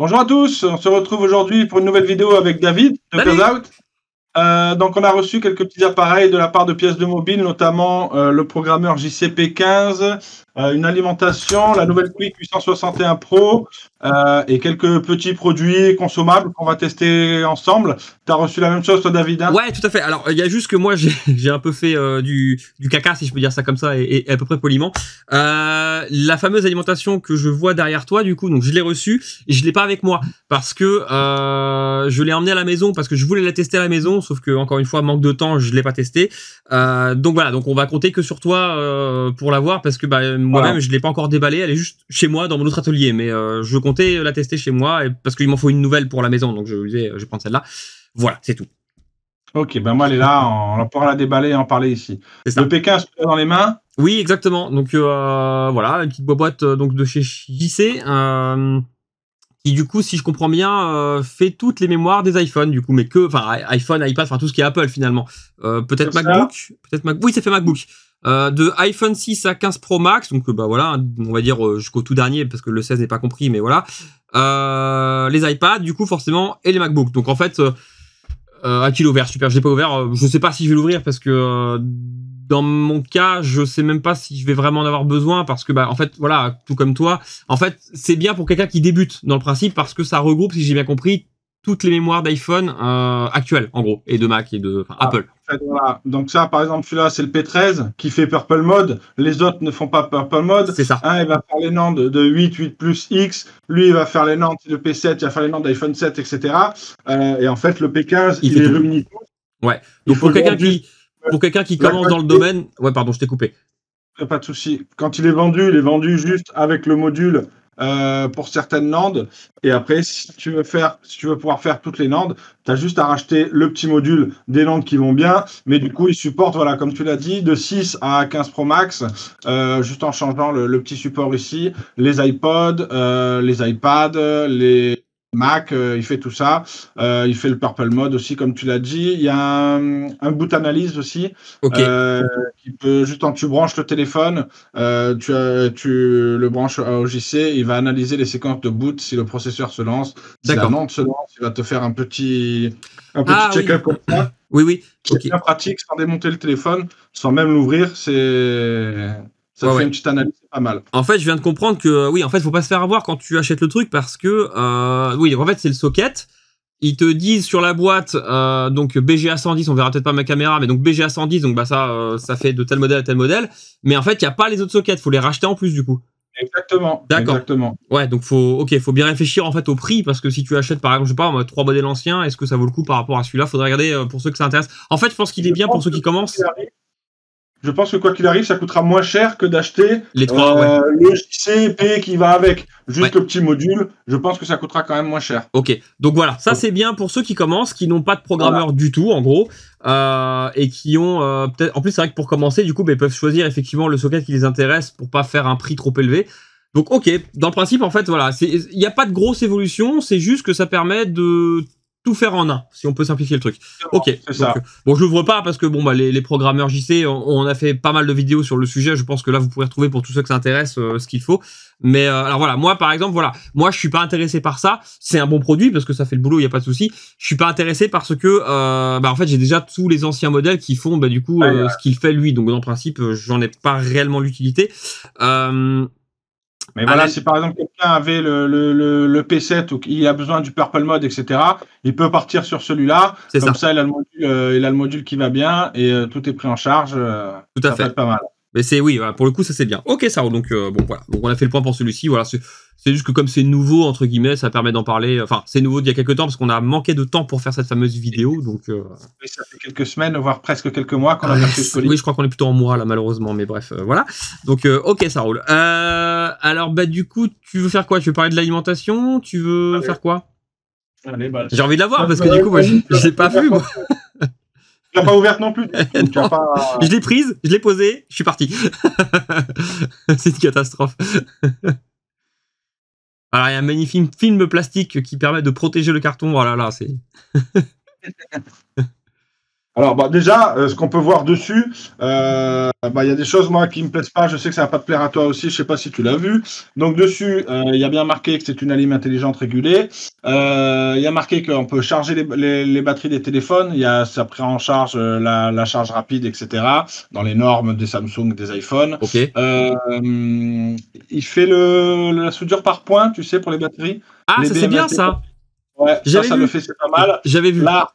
Bonjour à tous, on se retrouve aujourd'hui pour une nouvelle vidéo avec David de Salut. Closeout. Donc on a reçu quelques petits appareils de la part de Pièces de Mobile, notamment le programmeur JCP15, une alimentation, la nouvelle Quick 861 Pro et quelques petits produits consommables qu'on va tester ensemble. Tu as reçu la même chose toi David, hein? Ouais, tout à fait. Alors, il y a juste que moi, j'ai un peu fait du caca, si je peux dire ça comme ça, et à peu près poliment. La fameuse alimentation que je vois derrière toi, du coup, donc je l'ai reçue, et je l'ai pas avec moi, parce que je l'ai emmenée à la maison, parce que je voulais la tester à la maison, sauf que, encore une fois, manque de temps, je l'ai pas testée. Donc voilà, donc on va compter que sur toi pour l'avoir, parce que moi-même, Voilà. je l'ai pas encore déballée, elle est juste chez moi, dans mon autre atelier, mais je comptais la tester chez moi, parce qu'il m'en faut une nouvelle pour la maison, donc je me disais, je vais prendre celle-là. Voilà, c'est tout. Ok, ben moi elle est là, on pourra la déballer et en parler ici. C'est Le ça. P15 tu l'as dans les mains? Oui, exactement. Donc voilà, une petite boîte donc de chez JC qui du coup, si je comprends bien, fait toutes les mémoires des iPhones du coup, mais que enfin iPhone, iPad, enfin tout ce qui est Apple finalement. Peut-être C'est ça. MacBook, peut-être Mac. Oui, ça fait MacBook. De iPhone 6 à 15 Pro Max, donc voilà, on va dire jusqu'au tout dernier parce que le 16 n'est pas compris, mais voilà. Les iPads du coup forcément et les MacBooks. Donc en fait a-t-il ouvert? Super, je l'ai pas ouvert. Je sais pas si je vais l'ouvrir parce que dans mon cas, je sais même pas si je vais vraiment en avoir besoin parce que en fait, voilà, tout comme toi, en fait, c'est bien pour quelqu'un qui débute dans le principe parce que ça regroupe, si j'ai bien compris, toutes les mémoires d'iPhone actuelles, en gros, et de Mac et de Apple. En fait, voilà. Donc ça, par exemple, celui-là, c'est le P13 qui fait Purple Mode. Les autres ne font pas Purple Mode. C'est ça. Un, il va faire les Nantes de 8, 8 plus X. Lui, il va faire les Nantes de P7, il va faire les Nantes d'iPhone 7, etc. Et en fait, le P15, Il il fait les tout. réunit tous. Ouais. Il Donc faut le vendre juste. pour quelqu'un qui La commence dans le quantité, domaine, ouais, pardon, je t'ai coupé. pas de souci. Quand il est vendu juste avec le module pour certaines landes. Et après, si tu veux pouvoir faire toutes les landes, tu as juste à racheter le petit module des landes qui vont bien. Mais du coup, il supporte, voilà, comme tu l'as dit, de 6 à 15 Pro Max, juste en changeant le petit support ici. Les iPods, les iPads, les Mac, il fait tout ça. Il fait le Purple Mode aussi, comme tu l'as dit. Il y a un boot analyse aussi, Ok. qui peut, juste quand tu branches le téléphone, tu le branches au JC, il va analyser les séquences de boot si le processeur se lance. Si la D'accord. lente se lance, il va te faire un petit Ah oui. check-up comme ça, Oui, oui. qui Ok. est bien pratique, sans démonter le téléphone, sans même l'ouvrir. Ça Ouais, te fait ouais. une petite analyse, c'est pas mal. En fait, je viens de comprendre que oui, en fait, faut pas se faire avoir quand tu achètes le truc parce que oui, en fait, c'est le socket. Ils te disent sur la boîte donc BGA 110, on verra peut-être pas ma caméra, mais donc BGA 110, donc ça fait de tel modèle à tel modèle. Mais en fait, il y a pas les autres sockets, faut les racheter en plus du coup. Exactement, D'accord. exactement. Ouais, donc faut bien réfléchir en fait au prix parce que si tu achètes par exemple, je sais pas, moi, 3 modèles anciens, est-ce que ça vaut le coup par rapport à celui-là? Faudrait regarder pour ceux que ça intéresse. En fait, je pense qu'il est Je bien pour pense ceux que qui quoi qu'il commencent. arrive, Je pense que quoi qu'il arrive, ça coûtera moins cher que d'acheter Les 3, ouais. le JCP qui va avec. Ouais. Juste le petit module, je pense que ça coûtera quand même moins cher. Ok, donc voilà, ça Donc, c'est bien pour ceux qui commencent, qui n'ont pas de voilà. programmeur du tout en gros, et qui ont peut-être. En plus c'est vrai que pour commencer, du coup, ils peuvent choisir effectivement le socket qui les intéresse pour pas faire un prix trop élevé. Donc ok, dans le principe en fait voilà, il n'y a pas de grosse évolution, c'est juste que ça permet de tout faire en un, si on peut simplifier le truc. Ok, C'est donc ça. bon, je l'ouvre pas parce que bon les programmeurs JC, on a fait pas mal de vidéos sur le sujet. Je pense que là vous pourrez retrouver pour tous ceux que ça intéresse ce qu'il faut. Mais alors voilà, moi par exemple, voilà, moi je suis pas intéressé par ça. C'est un bon produit parce que ça fait le boulot, il y a pas de souci. Je suis pas intéressé parce que en fait j'ai déjà tous les anciens modèles qui font du coup Ouais, ce qu'il fait lui. Donc dans le principe, j'en ai pas réellement l'utilité. mais À voilà, la- si par exemple quelqu'un avait le P7 ou qu'il a besoin du Purple Mode, etc., il peut partir sur celui-là. C'est Comme ça, ça, il a le module qui va bien et tout est pris en charge. tout à Ça peut fait. être pas mal. Mais c'est oui, voilà, pour le coup ça c'est bien. Ok, ça roule. Donc bon voilà, donc on a fait le point pour celui-ci. Voilà, c'est juste que comme c'est nouveau entre guillemets, ça permet d'en parler. Enfin, c'est nouveau d'il y a quelques temps parce qu'on a manqué de temps pour faire cette fameuse vidéo. Donc Et ça fait quelques semaines, voire presque quelques mois qu'on a bien fait ce colis. oui, je crois qu'on est plutôt en mois là malheureusement, mais bref, voilà. Donc ok, ça roule. Alors du coup, tu veux faire quoi? Tu veux parler de l'alimentation? Tu veux Allez. faire quoi? Allez, bah, J'ai envie de la voir parce que du coup, moi, je l'ai pas vu moi. tu l'as pas ouverte non plus. Tu as Non. pas... Je l'ai prise, je l'ai posée, je suis parti. C'est une catastrophe. Alors, il y a un magnifique film plastique qui permet de protéger le carton. Voilà, là, c'est. Alors, bah, déjà, ce qu'on peut voir dessus, bah, y a des choses, moi, qui me plaisent pas. Je sais que ça va pas te plaire à toi aussi. Je sais pas si tu l'as vu. Donc, dessus, il y a bien marqué que c'est une alim intelligente régulée. Il y a marqué qu'on peut charger les batteries des téléphones. Ça prend en charge la charge rapide, etc. Dans les normes des Samsung, des iPhones. Ok. Il fait la soudure par point, tu sais, pour les batteries. Ah, Les ça c'est bien BMS, ça. ouais, ça vu. le fait, c'est pas mal. J'avais vu. Là,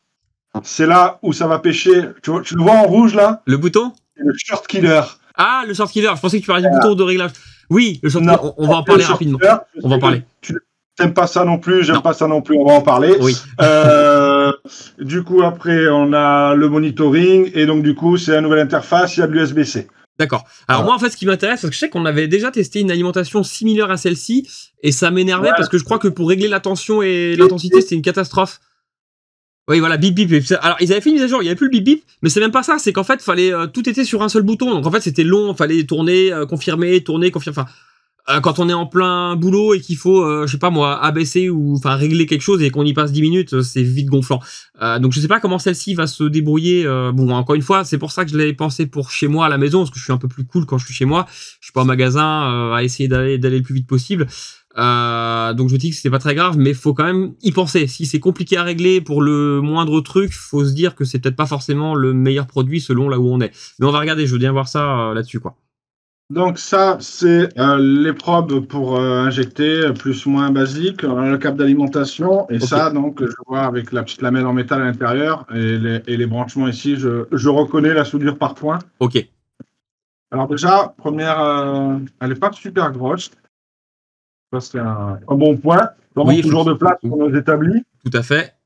c'est là où ça va pêcher. Tu le vois en rouge là? Le bouton? C'est le short killer. Ah, le short killer. Je pensais que tu parlais du bouton de réglage. Oui, le short killer. On va en parler rapidement. On va en parler. Tu n'aimes pas ça non plus, j'aime Non. pas ça non plus, on va en parler. Oui. Du coup, après, on a le monitoring et donc, du coup, c'est la nouvelle interface, il y a de l'USB-C. D'accord. Alors moi, en fait, ce qui m'intéresse, parce que je sais qu'on avait déjà testé une alimentation similaire à celle-ci, et ça m'énervait parce que je crois que pour régler la tension et l'intensité, c'était une catastrophe. Oui, voilà, bip bip. Alors, ils avaient fait une mise à jour, il n'y avait plus le bip bip, mais c'est même pas ça, c'est qu'en fait, tout était sur un seul bouton. Donc en fait, c'était long, fallait tourner, confirmer, tourner, confirmer. Enfin, quand on est en plein boulot et qu'il faut, je sais pas moi, abaisser ou enfin régler quelque chose et qu'on y passe 10 minutes, c'est vite gonflant. Donc je sais pas comment celle-ci va se débrouiller. Bon, encore une fois, c'est pour ça que je l'avais pensé pour chez moi à la maison, parce que je suis un peu plus cool quand je suis chez moi. Je suis pas au magasin à essayer d'aller le plus vite possible. Donc je me dis que c'était pas très grave, mais faut quand même y penser. Si c'est compliqué à régler pour le moindre truc, faut se dire que c'est peut-être pas forcément le meilleur produit selon là où on est. Mais on va regarder, je veux bien voir ça là-dessus, quoi. Donc ça, c'est les probes pour injecter, plus ou moins basique, le câble d'alimentation, et ça, donc, je vois avec la petite lamelle en métal à l'intérieur, et les branchements ici, je reconnais la soudure par point. Ok. Alors déjà, première, elle n'est pas super grosse, ça c'est un bon point, oui, toujours de place pour nos établis. Tout à fait.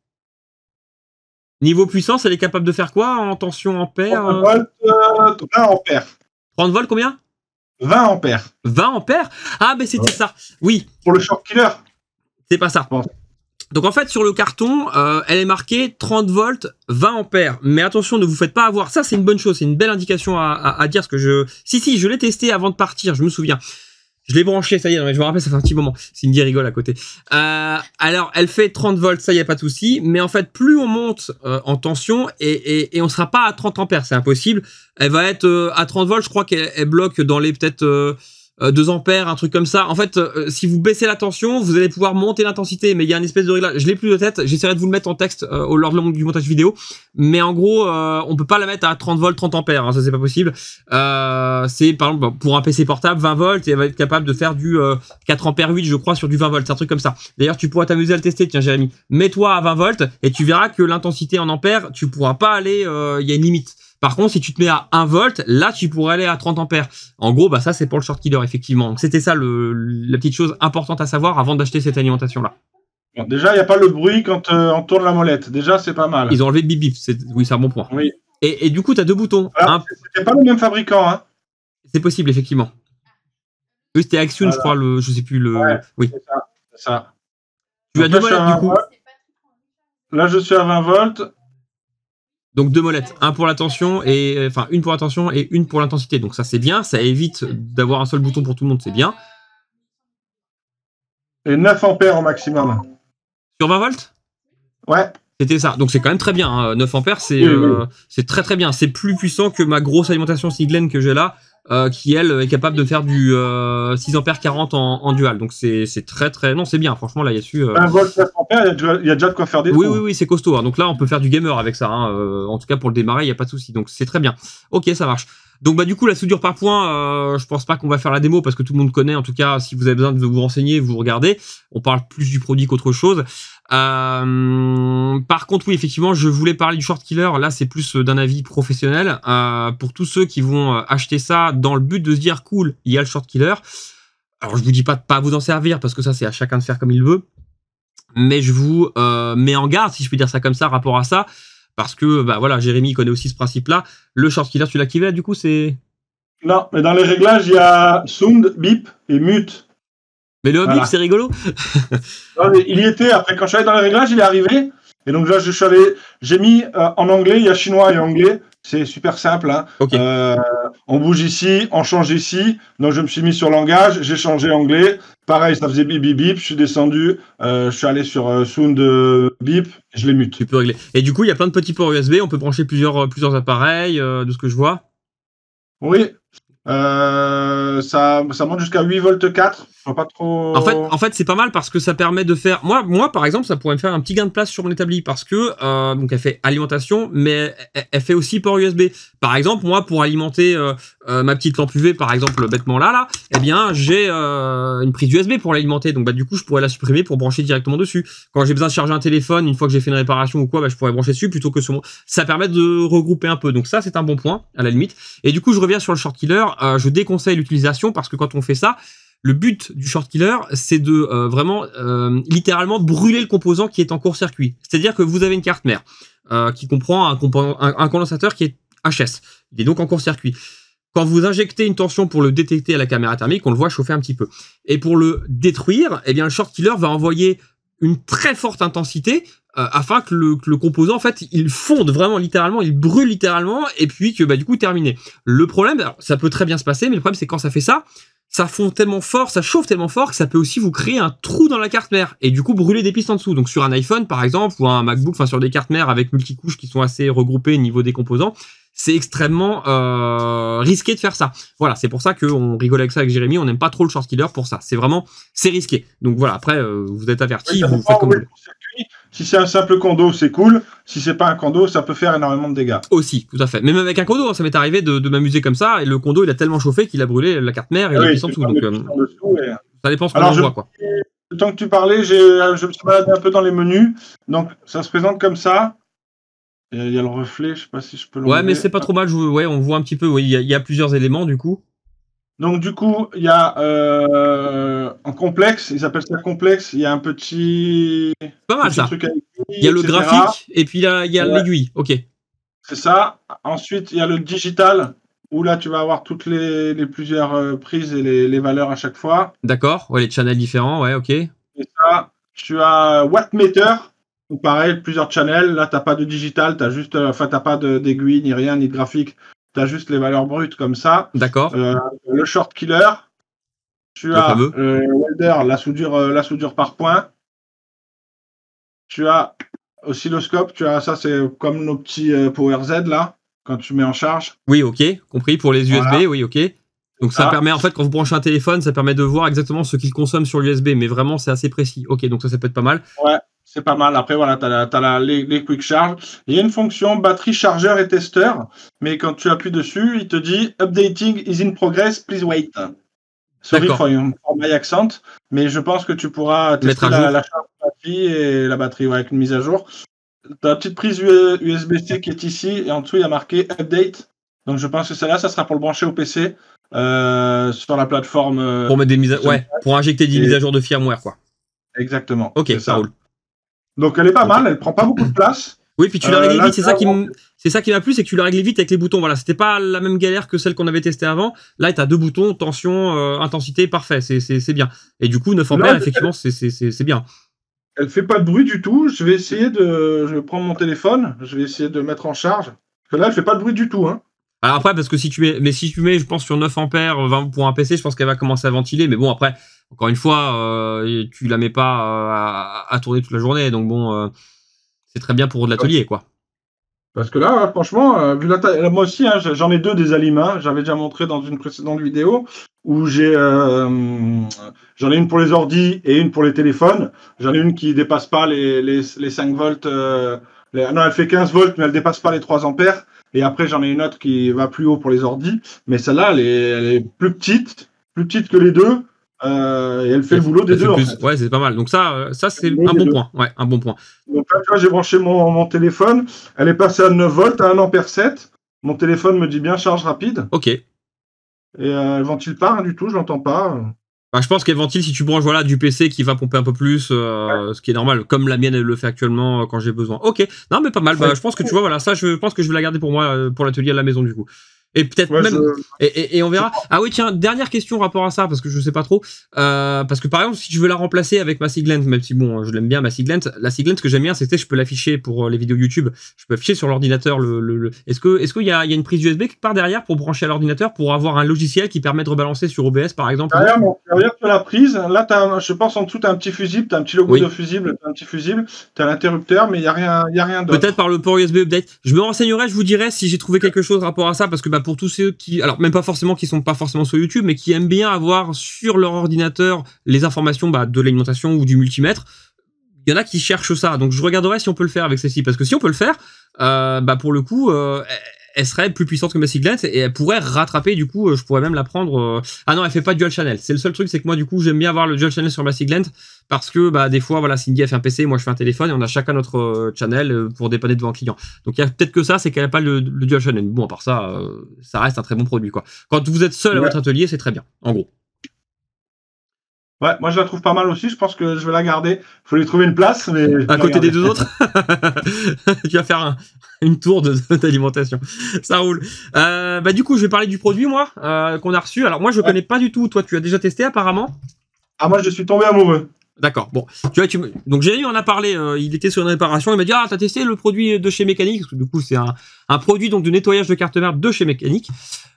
Niveau puissance, elle est capable de faire quoi en tension ampère? 30 volts, 20 ampères. 30 volts, combien? 20 ampères. 20 ampères? Ah, mais c'était ça. Oui. Pour le short killer. C'est pas ça. Bon. Donc en fait, sur le carton, elle est marquée 30 volts, 20 ampères. Mais attention, ne vous faites pas avoir. Ça, c'est une bonne chose. C'est une belle indication à dire. Parce que Si, je l'ai testé avant de partir, je me souviens. Je l'ai branché, ça y est, je me rappelle, ça fait un petit moment. Cindy rigole à côté. Alors, elle fait 30 volts, ça y a pas de souci. Mais en fait, plus on monte en tension et on sera pas à 30 ampères, c'est impossible. Elle va être à 30 volts, je crois qu'elle bloque dans les peut-être 2 ampères, un truc comme ça. En fait, si vous baissez la tension, vous allez pouvoir monter l'intensité, mais il y a une espèce de réglage. Je l'ai plus de tête, j'essaierai de vous le mettre en texte lors du montage vidéo. Mais en gros, on peut pas la mettre à 30 volts, 30 ampères, hein, ça c'est pas possible. C'est par exemple pour un PC portable 20 volts et elle va être capable de faire du 4 ampères 8, je crois, sur du 20 volts, c'est un truc comme ça. D'ailleurs, tu pourras t'amuser à le tester, tiens Jérémy. Mets-toi à 20 volts et tu verras que l'intensité en ampères, tu pourras pas aller, il y a une limite. Par contre, si tu te mets à 1 volt, là, tu pourrais aller à 30 ampères. En gros, bah ça, c'est pour le short killer, effectivement. Donc, c'était ça la petite chose importante à savoir avant d'acheter cette alimentation-là. Bon, déjà, il n'y a pas le bruit quand on tourne la molette. Déjà, c'est pas mal. Ils ont enlevé le bip bip. Oui, c'est un bon point. Oui. Et du coup, tu as 2 boutons. C'était pas le même fabricant, hein. C'est possible, effectivement. Oui, c'était Action, voilà. Je crois, je sais plus le. Ouais, oui. C'est ça. Tu as 2 molettes, du coup. Là, je suis à 20 volts. Donc 2 molettes, une pour la tension et une pour l'intensité. Donc ça c'est bien, ça évite d'avoir un seul bouton pour tout le monde, c'est bien. Et 9 ampères au maximum. Sur 20 volts? Ouais. C'était ça. Donc c'est quand même très bien. Hein. 9 ampères, c'est très très bien. C'est plus puissant que ma grosse alimentation Siglen que j'ai là, qui elle est capable de faire du 6 ampères 40 en dual. Donc c'est très très... Non, c'est bien. Franchement, là, il y a dessus... 1 volt 9 ampères, il y a déjà de quoi faire des trous. Oui, c'est costaud. Hein. Donc là, on peut faire du gamer avec ça. Hein. En tout cas, pour le démarrer, il n'y a pas de souci. Donc c'est très bien. Ok, ça marche. Donc bah du coup la soudure par point, je pense pas qu'on va faire la démo parce que tout le monde connaît. En tout cas, si vous avez besoin de vous renseigner, vous regardez. On parle plus du produit qu'autre chose. Par contre, oui, effectivement, je voulais parler du short killer. Là, c'est plus d'un avis professionnel. Pour tous ceux qui vont acheter ça dans le but de se dire cool, il y a le short killer. Alors je vous dis pas de pas vous en servir parce que ça c'est à chacun de faire comme il veut. Mais je vous mets en garde, si je peux dire ça comme ça, rapport à ça. Parce que, bah voilà, Jérémy connaît aussi ce principe-là. Le short killer, tu l'as activé, du coup, c'est... Non, mais dans les réglages, il y a sound, bip et mute. Mais le bip, c'est rigolo. Non, mais il y était. Après, quand je suis allé dans les réglages, il est arrivé. Et donc là, j'ai mis en anglais, il y a chinois et anglais. c'est super simple. Hein. Ok. On bouge ici, on change ici. Donc, je me suis mis sur langage, j'ai changé anglais. Pareil, ça faisait bip, bip, bip. Je suis descendu, je suis allé sur sound bip, je les mute. Tu peux régler. Et du coup, il y a plein de petits ports USB. On peut brancher plusieurs appareils, de ce que je vois. Oui. Ça monte jusqu'à 8 volts 4. Pas trop... En fait, c'est pas mal parce que ça permet de faire. Moi, par exemple, ça pourrait me faire un petit gain de place sur mon établi parce que donc elle fait alimentation, mais elle fait aussi port USB. Par exemple, moi, pour alimenter ma petite lampe UV, par exemple, bêtement là, eh bien, j'ai une prise USB pour l'alimenter. Donc, du coup, je pourrais la supprimer pour brancher directement dessus. Quand j'ai besoin de charger un téléphone, une fois que j'ai fait une réparation ou quoi, je pourrais brancher dessus plutôt que sur mon. Ça permet de regrouper un peu. Donc ça, c'est un bon point à la limite. Et du coup, je reviens sur le short killer. Je déconseille l'utilisation parce que quand on fait ça, le but du short killer, c'est de vraiment littéralement brûler le composant qui est en court-circuit. C'est-à-dire que vous avez une carte mère qui comprend un condensateur qui est HS. Il est donc en court-circuit. Quand vous injectez une tension pour le détecter à la caméra thermique, on le voit chauffer un petit peu. Et pour le détruire, eh bien le short killer va envoyer une très forte intensité afin que le composant, en fait, il fonde vraiment littéralement, il brûle littéralement, et puis que du coup terminé. Le problème, alors, ça peut très bien se passer, mais le problème c'est quand ça fait ça, ça fond tellement fort, ça chauffe tellement fort que ça peut aussi vous créer un trou dans la carte mère et du coup brûler des pistes en dessous. Donc sur un iPhone par exemple ou un MacBook, enfin sur des cartes mères avec multicouches qui sont assez regroupées au niveau des composants, c'est extrêmement risqué de faire ça. Voilà, c'est pour ça qu'on rigole avec ça avec Jérémy, on n'aime pas trop le short killer pour ça. C'est risqué. Donc voilà, après vous êtes avertis, vous faites comme vous voulez. Si c'est un simple condo, c'est cool. Si c'est pas un condo, ça peut faire énormément de dégâts. Aussi, tout à fait. Même avec un condo, ça m'est arrivé de m'amuser comme ça, et le condo, il a tellement chauffé qu'il a brûlé la carte mère et la piste en dessous. Donc, ça dépend ce qu'on envoie, quoi. Le temps que tu parlais, je me suis baladé un peu dans les menus. Donc, ça se présente comme ça. Il y a le reflet, je sais pas si je peux l'enlever. Ouais, mais c'est pas trop mal. Ouais, on voit un petit peu. Oui, il y a plusieurs éléments, du coup. Donc, du coup, il y a en complexe, ils appellent ça complexe. Il y a un petit. Pas mal, ça. Truc avec lui, il y a le etc. graphique et puis il y a l'aiguille. Ok. C'est ça. Ensuite, il y a le digital, où là, tu vas avoir toutes les plusieurs prises et les valeurs à chaque fois. D'accord. Ouais, les channels différents. Ouais, ok. Et ça, tu as wattmeter. Donc, pareil, plusieurs channels. Là, tu n'as pas de digital. Tu n'as pas d'aiguille, ni rien, ni de graphique. Tu as juste les valeurs brutes comme ça. D'accord. Le short killer. Tu as welder, la soudure par point. Tu as oscilloscope. Ça, c'est comme nos petits Power Z là, quand tu mets en charge. Oui, ok. Compris pour les USB. Voilà. Oui, ok. Donc ça permet, en fait, quand vous branchez un téléphone, ça permet de voir exactement ce qu'il consomme sur l'USB. Mais vraiment, c'est assez précis. Ok, donc ça peut être pas mal. Ouais. C'est pas mal. Après, voilà, tu as les quick charge. Il y a une fonction batterie, chargeur et testeur. Mais quand tu appuies dessus, il te dit Updating is in progress, please wait. Sorry for my accent. Mais je pense que tu pourras tester la charge de batterie et la batterie avec une mise à jour. Tu as la petite prise USB-C qui est ici. Et en dessous, il y a marqué Update. Donc je pense que celle-là, ça sera pour le brancher au PC sur la plateforme. Pour mettre des mises pour injecter des mises à jour de firmware, quoi. Exactement. Ok, ça roule. Donc elle est pas mal, elle prend pas beaucoup de place. Oui, puis tu l'as réglé vite, c'est ça qui m'a plu, c'est que tu l'as réglé vite avec les boutons. Voilà, c'était pas la même galère que celle qu'on avait testée avant. Là, tu as deux boutons, tension, intensité, parfait, c'est bien. Et du coup, 9 ampères, effectivement, c'est bien. Elle fait pas de bruit du tout. Je vais prendre mon téléphone, je vais essayer de mettre en charge. Parce que là, elle fait pas de bruit du tout, hein. Alors après, parce que si tu mets, je pense, sur 9 ampères pour un PC, je pense qu'elle va commencer à ventiler. Mais bon, après, encore une fois, tu la mets pas à tourner toute la journée. Donc bon, c'est très bien pour de l'atelier, quoi. Parce que là, franchement, vu la taille, moi aussi, hein, j'en ai deux des Alima. J'avais déjà montré dans une précédente vidéo où j'en ai une pour les ordis et une pour les téléphones. J'en ai une qui dépasse pas les 5 volts. Non, elle fait 15 volts, mais elle dépasse pas les 3 ampères. Et après, j'en ai une autre qui va plus haut pour les ordis. Mais celle-là, elle est plus petite que les deux. Et elle fait le boulot des deux. En fait. Ouais, c'est pas mal. Donc ça c'est un bon point. Ouais, un bon point. Donc là, tu vois, j'ai branché mon téléphone. Elle est passée à 9 volts, à 1 ampère 7. Mon téléphone me dit bien charge rapide. Ok. Et elle ventile pas, rien du tout, je l'entends pas. Je pense qu'elle ventile si tu branches du PC qui va pomper un peu plus, ce qui est normal, comme la mienne elle le fait actuellement quand j'ai besoin. Ok, non mais pas mal. Je pense que tu vois, voilà, ça je pense que je vais la garder pour moi, pour l'atelier à la maison du coup. Et peut-être Ouais, même, et on verra. Ah oui, tiens, dernière question en rapport à ça, parce que je sais pas trop. Parce que par exemple, si je veux la remplacer avec ma Siglent, même si bon, je l'aime bien ma Siglent, la Siglent, ce que j'aime bien, c'est que je peux l'afficher pour les vidéos YouTube. Je peux afficher sur l'ordinateur Est-ce qu'il y a une prise USB quelque part derrière pour brancher à l'ordinateur pour avoir un logiciel qui permet de rebalancer sur OBS par exemple? Derrière, tu as la prise. Là, je pense en dessous, tu as un petit fusible, tu as un petit logo Oui. de fusible, tu as un petit fusible, tu as l'interrupteur, mais il n'y a rien d'autre. Peut-être par le port USB update. Je me renseignerai, je vous dirai si j'ai trouvé quelque chose rapport à ça, parce que bah, pour tous ceux qui, alors même pas forcément qui sont pas forcément sur YouTube, mais qui aiment bien avoir sur leur ordinateur les informations bah, de l'alimentation ou du multimètre, il y en a qui cherchent ça. Donc je regarderai si on peut le faire avec celle-ci, parce que si on peut le faire, bah pour le coup, elle serait plus puissante que ma Siglent et elle pourrait rattraper. Du coup, je pourrais même la prendre. Ah non, elle fait pas dual channel. C'est le seul truc, c'est que moi du coup j'aime bien avoir le dual channel sur ma Siglent parce que bah des fois voilà, Cindy elle fait un PC, moi je fais un téléphone et on a chacun notre channel pour dépanner devant un client. Donc il y a peut-être que ça, c'est qu'elle a pas le dual channel. Bon, à part ça, ça reste un très bon produit quoi. Quand vous êtes seul à votre atelier, c'est très bien. En gros. Ouais, moi je la trouve pas mal aussi. Je pense que je vais la garder. Faut lui trouver une place, mais à côté des deux autres. Tu vas faire une tour d'alimentation. Ça roule. Bah du coup, je vais parler du produit moi qu'on a reçu. Alors moi, je connais pas du tout. Toi, tu as déjà testé apparemment? Ah, moi je suis tombé amoureux. D'accord. Bon, tu vois, donc Jérémy en a parlé. Il était sur une réparation. Il m'a dit t'as testé le produit de chez Mécanique? Parce que du coup, c'est un produit donc de nettoyage de carte mère de chez Mécanique.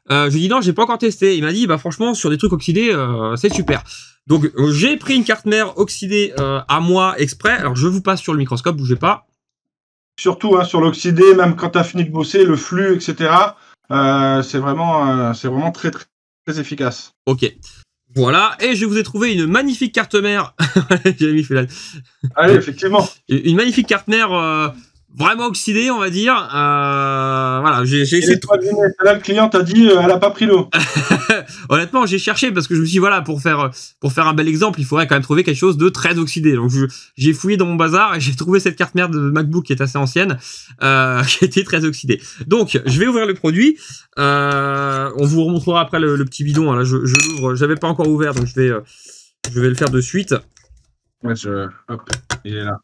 Je lui ai dit non, j'ai pas encore testé. Il m'a dit bah franchement, sur des trucs oxydés, c'est super. Donc j'ai pris une carte mère oxydée à moi exprès. Alors je vous passe sur le microscope, bougez pas. Surtout sur l'oxydé, même quand tu as fini de bosser, le flux, etc. C'est vraiment très, très, très efficace. Ok. Voilà, et je vous ai trouvé une magnifique carte mère. Jérémy fait la... Allez, effectivement. Une magnifique carte mère vraiment oxydée, on va dire. Voilà, j'ai essayé de... Là, le client t'a dit, elle a pas pris l'eau. Honnêtement, j'ai cherché parce que je me suis dit, voilà, pour faire un bel exemple, il faudrait quand même trouver quelque chose de très oxydé. Donc, j'ai fouillé dans mon bazar et j'ai trouvé cette carte mère de MacBook qui est assez ancienne, qui était très oxydée. Donc, je vais ouvrir le produit. On vous remontrera après le petit bidon. Hein. Là, je l'ouvre. J'avais pas encore ouvert, donc je vais le faire de suite. Ouais, hop, il est là.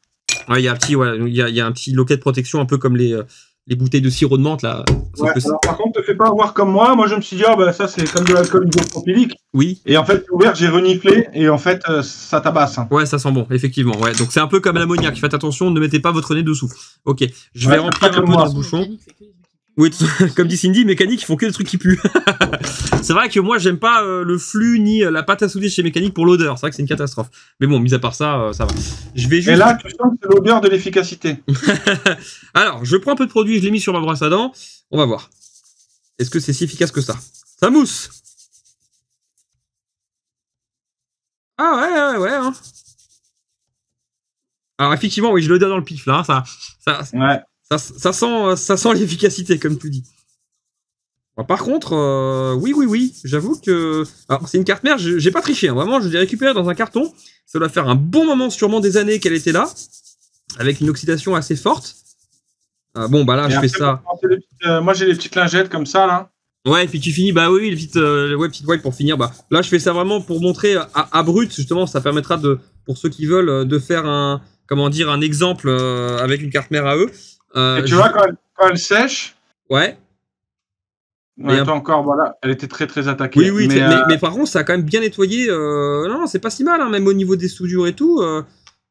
Ouais, il y a un petit loquet de protection, un peu comme les bouteilles de sirop de menthe là. Ouais, alors, par contre, te fais pas avoir comme moi. Moi, je me suis dit, ça c'est comme de l'alcool isopropylique. Oui. Et en fait, j'ai ouvert, j'ai reniflé, et en fait, ça tabasse. Ouais, ça sent bon, effectivement. Ouais, donc c'est un peu comme l'ammoniac. Faites attention, ne mettez pas votre nez dessous. Ok, je vais remplir un peu dans le bouchon. Oui, comme dit Cindy, Mécanique, ils font que des trucs qui puent. C'est vrai que moi, j'aime pas le flux ni la pâte à souder chez Mécanique pour l'odeur. C'est vrai que c'est une catastrophe. Mais bon, mis à part ça, ça va. Je vais juste... Et là, tu sens que c'est l'odeur de l'efficacité. Alors, je prends un peu de produit, je l'ai mis sur ma brosse à dents. On va voir. Est-ce que c'est si efficace que ça? Ça mousse. Ah ouais. Hein. Alors effectivement, oui, je le donne dans le pif là. Ouais. Ça sent l'efficacité, comme tu dis. Alors, par contre, oui, j'avoue que... Alors, c'est une carte mère, j'ai pas triché, hein. Vraiment, je l'ai récupérée dans un carton. Ça doit faire un bon moment, sûrement des années qu'elle était là, avec une oxydation assez forte. Bon, bah là, je fais ça... Moi, j'ai les petites lingettes comme ça, là. Ouais, et puis tu finis, bah oui, les petites wipes pour finir. Bah, là, je fais ça vraiment pour montrer à brut, justement, ça permettra pour ceux qui veulent, de faire un exemple avec une carte mère à eux. Et tu vois, quand elle sèche... Ouais. Encore, voilà, elle était très très attaquée. Oui, mais par contre, ça a quand même bien nettoyé. Non, c'est pas si mal, hein, même au niveau des soudures et tout.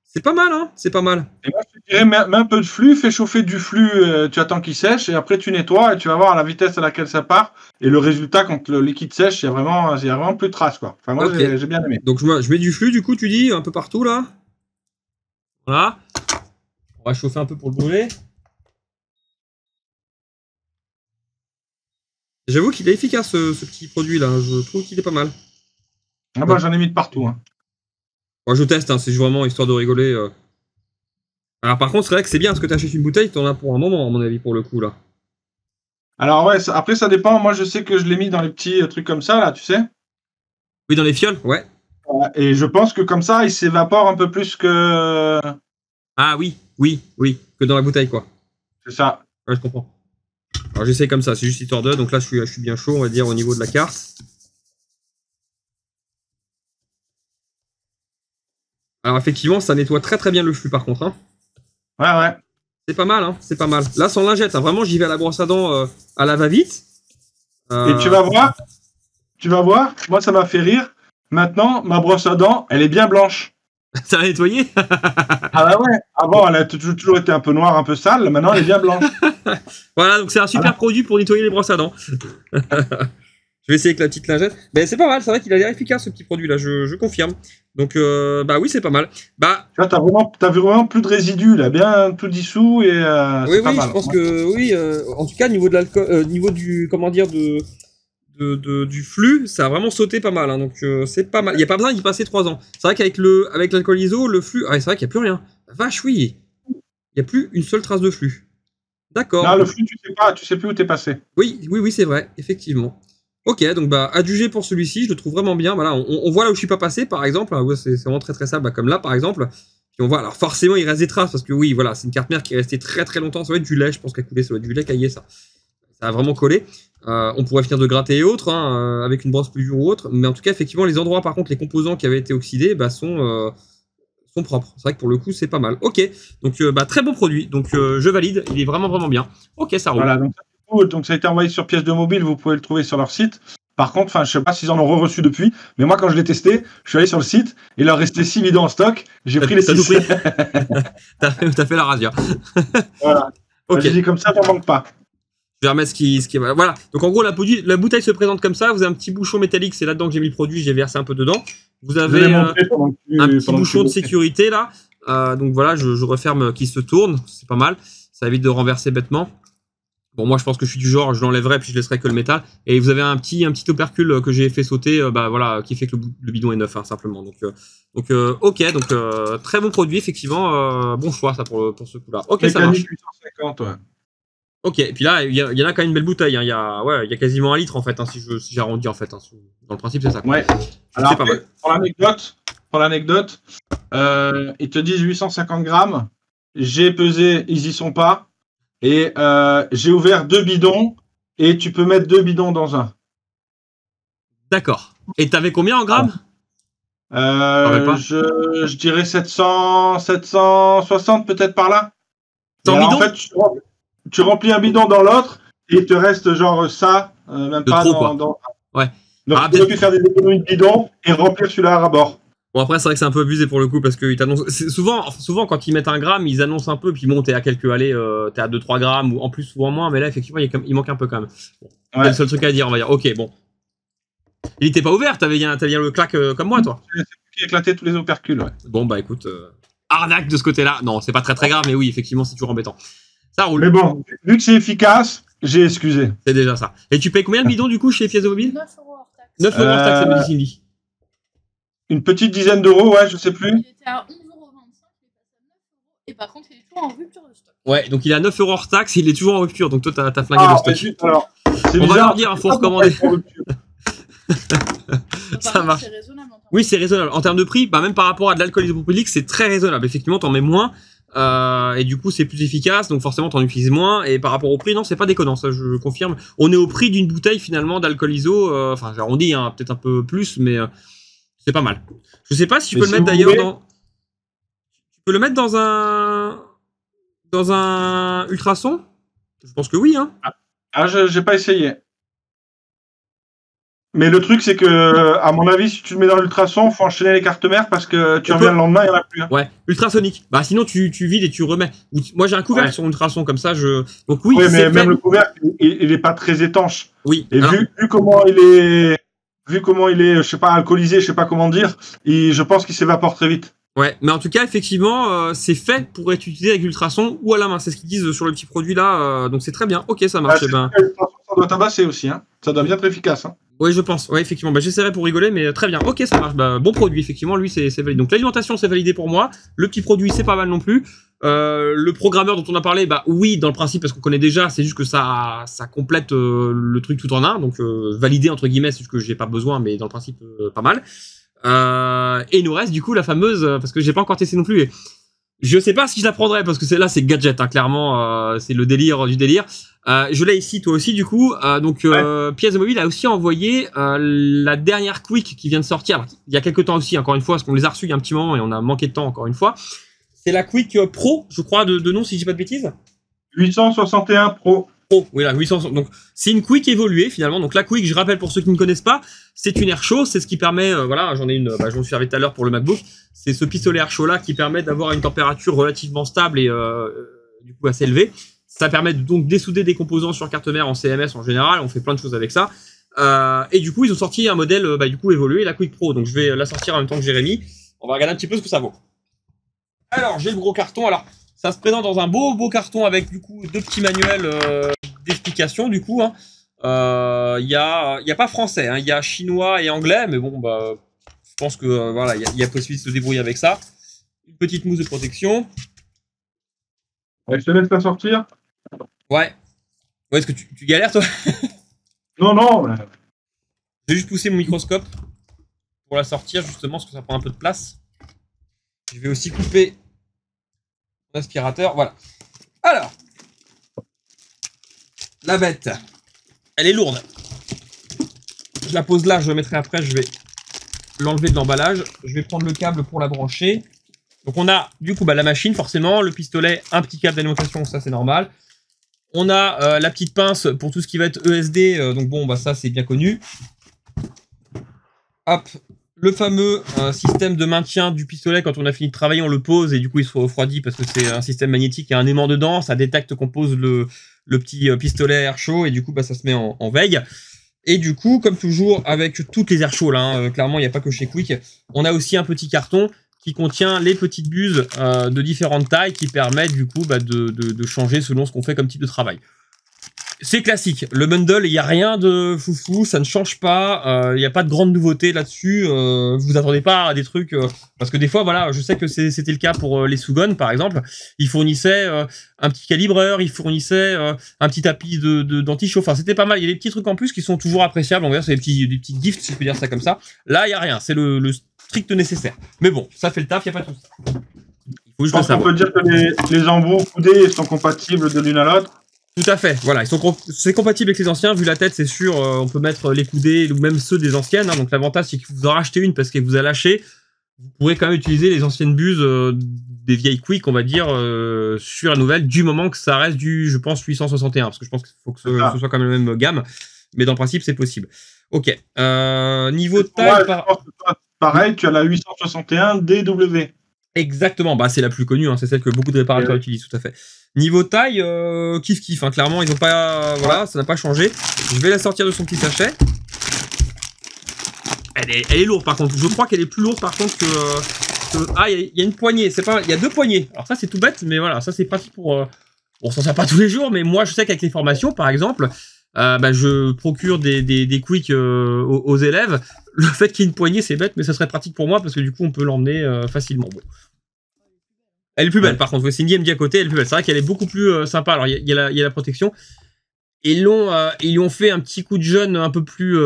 C'est pas mal, hein, c'est pas mal. Et moi, je te dirais, mets un peu de flux, fais chauffer du flux, tu attends qu'il sèche, et après tu nettoies, et tu vas voir à la vitesse à laquelle ça part. Et le résultat, quand le liquide sèche, il y a vraiment plus de traces, quoi. Enfin, moi, j'ai bien aimé. Donc, je mets du flux, du coup, tu dis, un peu partout, là. Voilà. On va chauffer un peu pour le brûler. J'avoue qu'il est efficace ce petit produit là, je trouve qu'il est pas mal. Ah bah j'en ai mis de partout. Hein. Moi je teste, hein, c'est vraiment histoire de rigoler. Alors par contre c'est vrai que c'est bien parce que t'achètes une bouteille, t'en as pour un moment à mon avis pour le coup là. Alors ouais, après ça dépend, moi je sais que je l'ai mis dans les petits trucs comme ça là, tu sais. Oui, dans les fioles, ouais. Et je pense que comme ça il s'évapore un peu plus que... Ah oui, que dans la bouteille quoi. C'est ça. Ouais, je comprends. Alors j'essaye comme ça, c'est juste histoire de, donc là je suis bien chaud on va dire au niveau de la carte. Alors effectivement ça nettoie très très bien le flux par contre. Hein. Ouais. C'est pas mal, hein, c'est pas mal. Là sans lingette, hein, vraiment j'y vais à la brosse à dents à la va-vite. Et tu vas voir, moi ça m'a fait rire. Maintenant, ma brosse à dents, elle est bien blanche. Ça a nettoyé. Ah bah ouais, avant elle a toujours été un peu noire, un peu sale, maintenant elle est bien blanche. Voilà, donc c'est un super produit pour nettoyer les brosses à dents. Je vais essayer avec la petite lingette. Ben c'est pas mal, c'est vrai qu'il a l'air efficace ce petit produit là, je confirme. Donc bah oui, c'est pas mal. Bah tu vois, t'as vraiment plus de résidus là, bien tout dissous et oui, pas mal. je pense que oui. En tout cas, niveau de l'alcool, niveau du comment dire du flux, ça a vraiment sauté pas mal. Hein, donc c'est pas mal. Il y a pas besoin d'y passer 3 ans. C'est vrai qu'avec l'alcool ISO, le flux, c'est vrai qu'il y a plus rien. La vache, oui. Il y a plus une seule trace de flux. D'accord. Non, le flux, tu sais plus où t'es passé. Oui, c'est vrai, effectivement. Ok, donc bah adjugé pour celui-ci, je le trouve vraiment bien. Voilà, on voit là où je suis pas passé, par exemple. Ouais, c'est vraiment très sale, bah, comme là, par exemple. Puis on voit, alors forcément, il reste des traces parce que oui, voilà, c'est une carte mère qui est restée très longtemps. Ça va être du lait, je pense qu'à couler, ça va être du lait caillé, ça. Ça a vraiment collé. On pourrait finir de gratter et autres, hein, avec une brosse plus dure ou autre. Mais en tout cas, effectivement, les endroits, par contre, les composants qui avaient été oxydés, bah, sont propres. C'est vrai que pour le coup, c'est pas mal. Ok, donc bah, très bon produit. Donc je valide. Il est vraiment bien. Ok, ça roule. Voilà, donc ça a été envoyé sur Pièces de Mobile. Vous pouvez le trouver sur leur site. Par contre, je sais pas s'ils en ont reçu depuis, mais moi, quand je l'ai testé, je suis allé sur le site et il leur restait 6 bidons en stock. J'ai pris les 6. T'as fait la razzia. Voilà. Ok. J'ai dit comme ça, t'en manques pas. Je vais remettre ce qui est. Voilà. Donc en gros, la bouteille se présente comme ça. Vous avez un petit bouchon métallique. C'est là-dedans que j'ai mis le produit. J'ai versé un peu dedans. Vous avez un petit bouchon de sécurité là. Donc voilà, je referme qui se tourne. C'est pas mal. Ça évite de renverser bêtement. Bon, moi je pense que je suis du genre, je l'enlèverai puis je laisserai que le métal. Et vous avez un petit opercule que j'ai fait sauter, bah voilà, qui fait que le bidon est neuf, hein, simplement. Donc ok, donc très bon produit effectivement, bon choix ça pour ce coup-là. Ok, ça marche. 850, ouais. Ok, et puis là il y en a quand même une belle bouteille. Hein. Il y a quasiment 1 litre en fait, hein, si j'arrondis en fait. Hein. Dans le principe c'est ça. Ouais. Alors pas mal. Pour l'anecdote, ils te disent 850 grammes. J'ai pesé, ils y sont pas. Et j'ai ouvert 2 bidons et tu peux mettre 2 bidons dans un. D'accord. Et t'avais combien en grammes? Je dirais 760 peut-être par là. 100 bidons. En fait, tu remplis un bidon dans l'autre et il te reste genre ça, même de pas trop, dans. Ouais. Donc tu aurais pu faire des économies de bidon et remplir celui-là à bord. Bon après c'est vrai que c'est un peu abusé pour le coup parce qu'ils t'annoncent souvent quand ils mettent un gramme ils annoncent un peu puis bon t'es à quelques t'es à 2-3 grammes ou en plus ou en moins mais là effectivement il manque un peu quand même. Bon, ouais. C'est le seul truc à dire on va dire. Ok bon. Il était pas ouvert, t'avais bien le claque comme moi toi. C'est qui éclatait tous les opercules ouais. Bon bah écoute arnaque de ce côté-là. Non c'est pas très grave mais oui effectivement c'est toujours embêtant. Ça roule. Mais bon vu que c'est efficace j'ai excusé. C'est déjà ça. Et tu payes combien le bidon du coup chez Pièces de Mobile? 9 € hors taxe. 9 € hors taxe ça me dit Cindy. Une petite dizaine d'euros, ouais, je sais plus. Il était à 11,25 €, il est passé à 9 €. Et par contre, il est toujours en rupture de stock. Ouais, donc il est à 9 € hors taxe, il est toujours en rupture. Donc toi, t'as flingué le stock. Alors, on va leur dire, il faut recommander. Ça marche. C'est raisonnable. Oui, c'est raisonnable. En termes de prix, bah, même par rapport à de l'alcool isopropylique, c'est très raisonnable. Effectivement, t'en mets moins. Et du coup, c'est plus efficace. Donc forcément, t'en utilises moins. Et par rapport au prix, non, c'est pas déconnant. Ça, je confirme. On est au prix d'une bouteille finalement d'alcool iso. Enfin, j'arrondis, hein, peut-être un peu plus, mais. C'est pas mal. Je sais pas si tu peux le mettre d'ailleurs dans. Tu peux le mettre dans un ultrason? Je pense que oui, hein. J'ai pas essayé. Mais le truc, c'est que, à mon avis, si tu le mets dans l'ultrason, faut enchaîner les cartes mères parce que tu reviens le lendemain, il n'y en a plus. Hein. Ouais, ultrasonique. Bah sinon, tu vides et tu remets. Moi, j'ai un couvercle sur ultrason comme ça. Donc oui, mais même le couvercle, il est pas très étanche. Oui. Et alors... vu comment il est, je sais pas, alcoolisé, je sais pas comment dire, je pense qu'il s'évapore très vite. Ouais, mais en tout cas, effectivement, c'est fait pour être utilisé avec l'ultrason ou à la main. C'est ce qu'ils disent sur le petit produit là. Donc c'est très bien. Ok, ça marche. Ça doit tabasser aussi. Hein. Ça doit bien être efficace. Hein. Oui, je pense. Ouais, effectivement. Bah, j'essaierai pour rigoler, mais très bien. Ok, ça marche. Bah, bon produit, effectivement. Lui, c'est validé. Donc l'alimentation, c'est validé pour moi. Le petit produit, c'est pas mal non plus. Le programmeur dont on a parlé, bah oui, dans le principe, parce qu'on connaît déjà. C'est juste que ça complète le truc tout en un. Donc validé entre guillemets, c'est juste que j'ai pas besoin, mais dans le principe, pas mal. Et il nous reste du coup la fameuse, parce que j'ai pas encore testé non plus. Et je sais pas si je la prendrais parce que c'est gadget, hein, clairement, c'est le délire du délire. Je l'ai ici, toi aussi, du coup. Donc, Pièces de Mobile a aussi envoyé la dernière Quick qui vient de sortir. Alors, il y a quelques temps aussi, encore une fois, parce qu'on les a reçus il y a un petit moment et on a manqué de temps, encore une fois. C'est la Quick Pro, je crois, de nom, si je dis pas de bêtises. 861 Pro. Pro, oui, la 800. Donc, c'est une Quick évoluée finalement. Donc, la Quick, je rappelle pour ceux qui ne connaissent pas, c'est une air show. C'est ce qui permet, voilà, j'en ai une, je m'en suis servi tout à l'heure pour le MacBook. C'est ce pistolet air show là qui permet d'avoir une température relativement stable et du coup assez élevée. Ça permet donc de dessouder des composants sur carte mère en CMS en général. On fait plein de choses avec ça. Et du coup, ils ont sorti un modèle, du coup évolué, la Quick Pro. Donc, je vais la sortir en même temps que Jérémy. On va regarder un petit peu ce que ça vaut. Alors, j'ai le gros carton. Alors, ça se présente dans un beau carton avec du coup 2 petits manuels d'explication du coup. Y a pas français, hein, y a chinois et anglais, mais bon, je pense que voilà, y a possibilité de se débrouiller avec ça. Une petite mousse de protection. Ouais, je te laisse la sortir. Ouais. Ouais, est-ce que tu galères toi? Non. Je vais juste pousser mon microscope pour la sortir justement parce que ça prend un peu de place. Je vais aussi couper l'aspirateur, voilà. Alors, la bête, elle est lourde. Je la pose là, je la mettrai après, je vais l'enlever de l'emballage. Je vais prendre le câble pour la brancher. Donc on a du coup la machine forcément, le pistolet, un petit câble d'alimentation, ça c'est normal. On a la petite pince pour tout ce qui va être ESD, donc bon, ça c'est bien connu. Hop. Le fameux système de maintien du pistolet, quand on a fini de travailler, on le pose et du coup il se refroidit parce que c'est un système magnétique, il y a un aimant dedans, ça détecte qu'on pose le petit pistolet air chaud et du coup ça se met en veille. Et du coup, comme toujours avec toutes les air chauds là, clairement il n'y a pas que chez Quick, on a aussi un petit carton qui contient les petites buses de différentes tailles qui permettent du coup de changer selon ce qu'on fait comme type de travail. C'est classique. Le bundle, il n'y a rien de foufou, ça ne change pas. Il n'y a pas de grande nouveauté là-dessus. Vous attendez pas à des trucs... parce que des fois, voilà, je sais que c'était le cas pour les Sugon, par exemple. Ils fournissaient un petit calibreur, ils fournissaient un petit tapis d'anti-chauffe. Enfin, c'était pas mal. Il y a des petits trucs en plus qui sont toujours appréciables. On va dire, c'est des petits gifts, si je peux dire ça comme ça. Là, il n'y a rien. C'est le strict nécessaire. Mais bon, ça fait le taf, il n'y a pas de souci. Il faut juste le savoir. On peut dire que les embouts coudés sont compatibles de l'une à l'autre. Tout à fait, voilà, c'est compatible avec les anciens, vu la tête c'est sûr, on peut mettre les coudées ou même ceux des anciennes, hein, donc l'avantage c'est que vous en rachetez une parce qu'elle vous a lâché, vous pourrez quand même utiliser les anciennes buses des vieilles Quick, on va dire, sur la nouvelle, du moment que ça reste du, je pense, 861, parce que je pense qu'il faut que ce soit quand même la même gamme, mais dans le principe c'est possible. Ok, niveau taille... Pareil, tu as la 861 DW. Exactement, c'est la plus connue, hein, c'est celle que beaucoup de réparateurs utilisent, tout à fait. Niveau taille, kiff, hein, clairement, ils n'ont pas, voilà, ça n'a pas changé. Je vais la sortir de son petit sachet. Elle est lourde, par contre. Je crois qu'elle est plus lourde, par contre, il y a une poignée. Il y a 2 poignées. Alors ça, c'est tout bête, mais voilà, ça c'est pratique pour. On s'en sert pas tous les jours, mais moi, je sais qu'avec les formations, par exemple, je procure des Quick aux élèves. Le fait qu'il y ait une poignée, c'est bête, mais ça serait pratique pour moi parce que du coup, on peut l'emmener facilement. Bon. Elle est plus belle, par contre. Cindy me dit à côté, elle est plus belle. C'est vrai qu'elle est beaucoup plus sympa. Alors, il y a la protection. Ils lui ont fait un petit coup de jeune un peu plus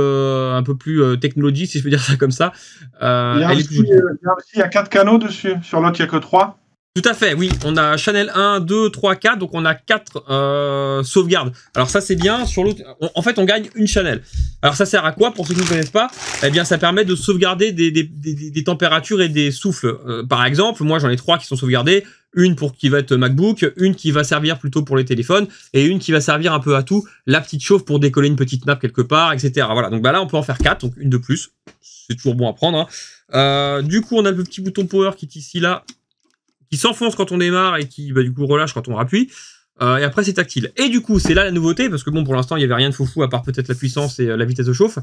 technologie, si je peux dire ça comme ça. Il y a 4 canaux dessus. Sur l'autre, il n'y a que 3. Tout à fait, oui. On a Channel 1, 2, 3, 4. Donc, on a 4 sauvegardes. Alors, ça, c'est bien. Sur l'autre, en fait, on gagne une channel. Alors, ça sert à quoi? Pour ceux qui ne connaissent pas, eh bien, ça permet de sauvegarder des températures et des souffles. Par exemple, moi, j'en ai 3 qui sont sauvegardés. Une qui va être MacBook, une qui va servir plutôt pour les téléphones, et une qui va servir un peu à tout. La petite chauffe pour décoller une petite nappe quelque part, etc. Voilà. Donc, là, on peut en faire 4. Donc, une de plus. C'est toujours bon à prendre, hein. Du coup, on a le petit bouton power qui est ici, là, qui s'enfonce quand on démarre et qui du coup relâche quand on appuie. Et après c'est tactile. Et du coup c'est là la nouveauté, parce que bon pour l'instant il n'y avait rien de foufou à part peut-être la puissance et la vitesse de chauffe.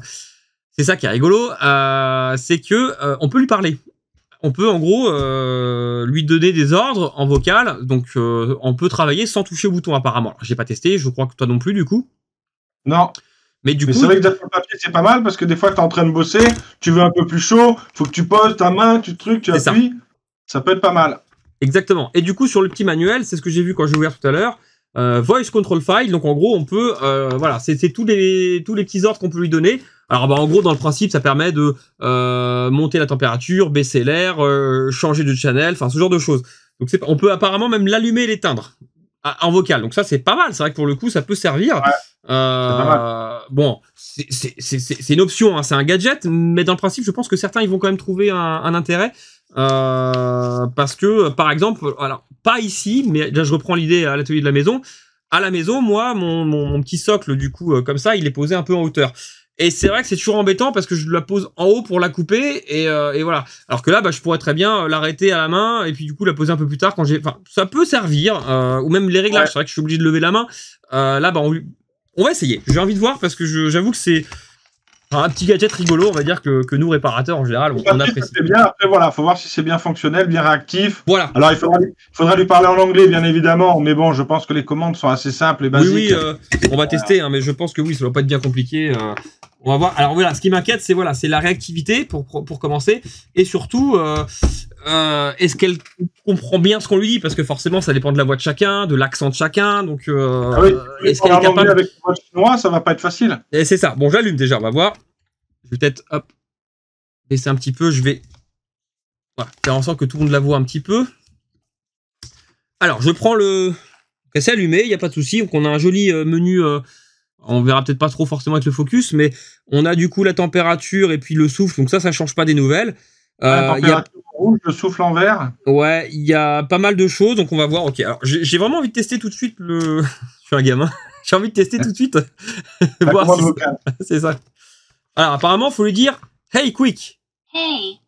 C'est ça qui est rigolo, c'est que on peut lui parler. On peut en gros lui donner des ordres en vocal, donc on peut travailler sans toucher au bouton apparemment. J'ai pas testé, je crois que toi non plus du coup. Non. Mais c'est vrai que derrière le papier c'est pas mal, parce que des fois tu es en train de bosser, tu veux un peu plus chaud, faut que tu poses ta main, tu appuies, ça peut être pas mal. Exactement. Et du coup, sur le petit manuel, c'est ce que j'ai vu quand j'ai ouvert tout à l'heure. Voice Control File. Donc, en gros, on peut, voilà, c'est tous les petits ordres qu'on peut lui donner. Alors, en gros, dans le principe, ça permet de monter la température, baisser l'air, changer de channel, enfin, ce genre de choses. Donc, on peut apparemment même l'allumer et l'éteindre en vocal. Donc, ça, c'est pas mal. C'est vrai que pour le coup, ça peut servir. Ouais. Bon, c'est une option, hein, c'est un gadget, mais dans le principe, je pense que certains, ils vont quand même trouver un intérêt. Parce que par exemple, alors pas ici, mais là je reprends l'idée à l'atelier de la maison, À la maison, moi, mon petit socle, du coup, comme ça, il est posé un peu en hauteur. Et c'est vrai que c'est toujours embêtant parce que je la pose en haut pour la couper et voilà. Alors que là, bah, je pourrais très bien l'arrêter à la main et puis du coup la poser un peu plus tard quand j'ai. Enfin, ça peut servir ou même les réglages. Ouais. C'est vrai que je suis obligé de lever la main. Là, bah, on va essayer. J'ai envie de voir parce que j'avoue que c'est un petit gadget rigolo, on va dire que nous réparateurs en général, on apprécie. C'est bien. Après, voilà, faut voir si c'est bien fonctionnel, bien réactif. Voilà. Alors, il faudra lui parler en anglais, bien évidemment. Mais bon, je pense que les commandes sont assez simples et basiques. Oui, on va tester, hein, mais je pense que oui, ça va pas être bien compliqué. On va voir. Alors voilà, ce qui m'inquiète, c'est la réactivité pour commencer, et surtout, est-ce qu'elle comprend bien ce qu'on lui dit, parce que forcément, ça dépend de la voix de chacun, de l'accent de chacun, donc Ah oui, est-ce qu'elle est capable avec le voix chinois, ça va pas être facile. Et c'est ça. Bon, j'allume déjà, on va voir. Je vais peut-être baisser un petit peu. Je vais faire en sorte que tout le monde la voit un petit peu. Alors, je prends le. C'est allumé, il n'y a pas de souci. Donc, on a un joli menu. On verra peut-être pas trop forcément avec le focus, mais on a du coup la température et puis le souffle. Donc ça change pas des nouvelles. La température rouge, le souffle en vert. Ouais, il y a pas mal de choses. Donc on va voir. Ok, alors j'ai vraiment envie de tester tout de suite le. Je suis un gamin. J'ai envie de tester tout de suite. Voir si c'est ça. Alors apparemment, faut lui dire Hey, quick. Hey,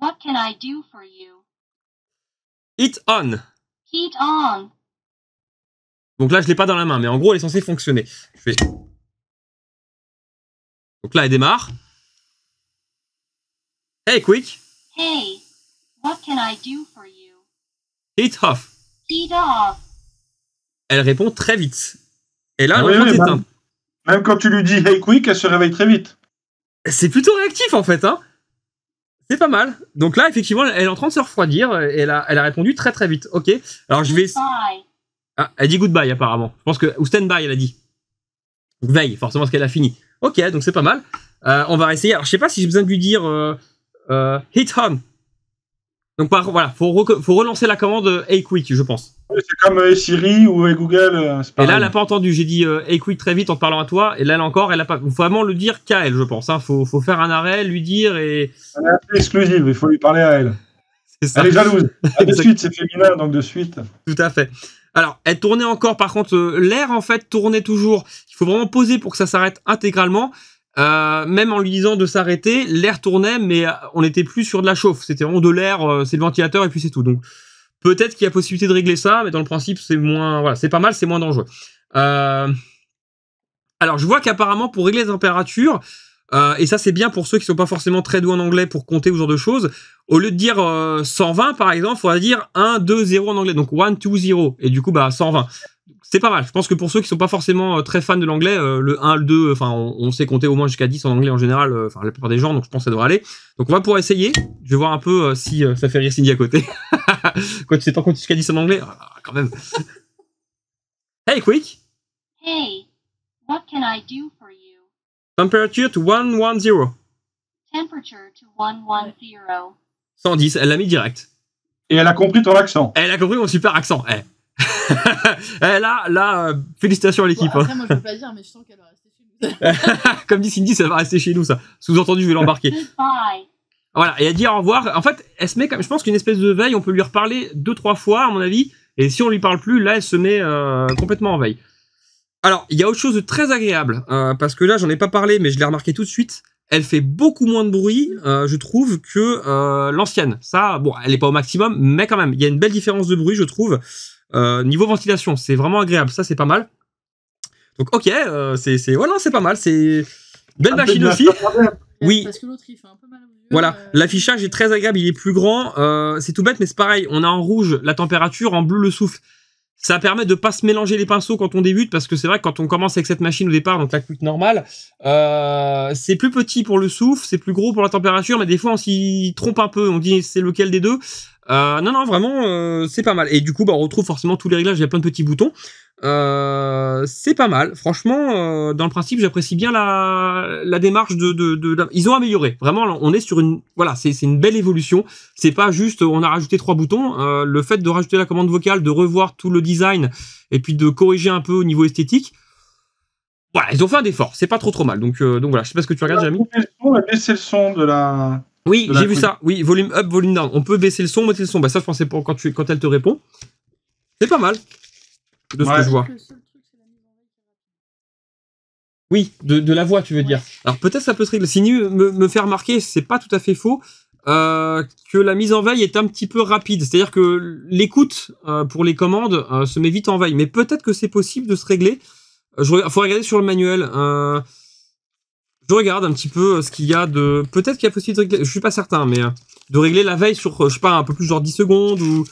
what can I do for you? Heat on. Heat on. Donc là, je l'ai pas dans la main, mais en gros, elle est censée fonctionner. Je fais. Donc là, elle démarre. Hey, quick. Hey, what can I do for you? Heat off. Heat off. Elle répond très vite. Et là, oui, elle est en train de même quand tu lui dis Hey, quick, elle se réveille très vite. C'est plutôt réactif, en fait, hein. C'est pas mal. Donc là, effectivement, elle est en train de se refroidir et elle a répondu très très vite. Ok. Alors je vais. Bye. Ah, elle dit goodbye apparemment. Je pense que ou stand-by, elle a dit. Veille, forcément, parce qu'elle a fini. Ok, donc c'est pas mal. On va essayer. Alors je sais pas si j'ai besoin de lui dire hit on. Donc voilà, faut relancer la commande Hey Quick, je pense. Oui, c'est comme Siri ou Google. Et là, elle n'a pas entendu. J'ai dit Hey Quick très vite en te parlant à toi. Et là, elle a pas. Faut vraiment le dire qu'à elle, je pense. Hein. Faut faire un arrêt, lui dire et. Elle est assez exclusive. Il faut lui parler à elle. C'est ça. Elle est jalouse. De suite, c'est féminin, donc de suite. Tout à fait. Alors, elle tournait encore. Par contre, l'air en fait tournait toujours. Il faut vraiment poser pour que ça s'arrête intégralement. Même en lui disant de s'arrêter, l'air tournait, mais on n'était plus sur de la chauffe. C'était vraiment de l'air. C'est le ventilateur et puis c'est tout. Donc peut-être qu'il y a possibilité de régler ça, mais dans le principe, c'est moins. Voilà, c'est pas mal, c'est moins dangereux. Alors, je vois qu'apparemment, pour régler la température, et ça, c'est bien pour ceux qui sont pas forcément très doués en anglais pour compter ou ce genre de choses, au lieu de dire 120, par exemple, il faudra dire 1, 2, 0 en anglais. Donc 1, 2, 0. Et du coup, 120. C'est pas mal. Je pense que pour ceux qui sont pas forcément très fans de l'anglais, le 1, le 2, enfin, on sait compter au moins jusqu'à 10 en anglais en général, enfin, la plupart des gens, donc je pense que ça devrait aller. Donc on va pouvoir essayer. Je vais voir un peu si ça fait rire Cindy à côté. Quand tu sais pas compter jusqu'à 10 en anglais, quand même. Hey, quick. Hey, what can I do for you? Temperature to 110. Temperature to 110. 110, elle l'a mis direct. Et elle a compris ton accent. Elle a compris mon super accent. Là, félicitations à l'équipe. Bon, après, moi, je veux pas dire, mais je sens qu'elle va rester chez nous. Comme dit Cindy, ça va rester chez nous, ça. Sous-entendu, je vais l'embarquer. Goodbye. Voilà, et elle dit au revoir. En fait, elle se met comme, je pense qu'une espèce de veille, on peut lui reparler 2-3 fois, à mon avis. Et si on lui parle plus, là, elle se met complètement en veille. Alors, il y a autre chose de très agréable, parce que là, j'en ai pas parlé, mais je l'ai remarqué tout de suite. Elle fait beaucoup moins de bruit, je trouve, que l'ancienne. Ça, bon, elle est pas au maximum, mais quand même, il y a une belle différence de bruit, je trouve. Niveau ventilation, c'est vraiment agréable. Ça, c'est pas mal. Donc, ok, voilà, c'est pas mal. C'est belle machine aussi. Oui. Parce que l'autre, il fait un peu mal aux yeux. Voilà, l'affichage est très agréable, il est plus grand. C'est tout bête, mais c'est pareil. On a en rouge la température, en bleu le souffle. Ça permet de pas se mélanger les pinceaux quand on débute, parce que c'est vrai que quand on commence avec cette machine au départ, donc la Quick normale, c'est plus petit pour le souffle, c'est plus gros pour la température, mais des fois on s'y trompe un peu, on dit c'est lequel des deux. Non, vraiment, c'est pas mal. Et du coup, on retrouve forcément tous les réglages, il y a plein de petits boutons. C'est pas mal. Franchement, dans le principe, j'apprécie bien la démarche ils ont amélioré. Vraiment, on est sur une, voilà, c'est une belle évolution. C'est pas juste, on a rajouté 3 boutons. Le fait de rajouter la commande vocale, de revoir tout le design, et puis de corriger un peu au niveau esthétique. Voilà, ils ont fait un effort. C'est pas trop mal. Donc voilà, je sais pas ce que tu regardes, Jérémy. On va baisser le son de la. Oui, j'ai vu ça. Oui, volume up, volume down. On peut baisser le son, monter le son. Ça, je pensais pour quand elle te répond. C'est pas mal. De ce que je vois. Le seul truc, Oui, de la voix, tu veux dire. Alors peut-être ça peut se régler. Sinu me fait remarquer, c'est pas tout à fait faux, que la mise en veille est un petit peu rapide. C'est-à-dire que l'écoute pour les commandes se met vite en veille. Mais peut-être que c'est possible de se régler. Faut regarder sur le manuel. Je regarde un petit peu ce qu'il y a de... Peut-être qu'il y a possible de régler, je suis pas certain, mais de régler la veille sur, je sais pas, un peu plus genre 10 secondes ou...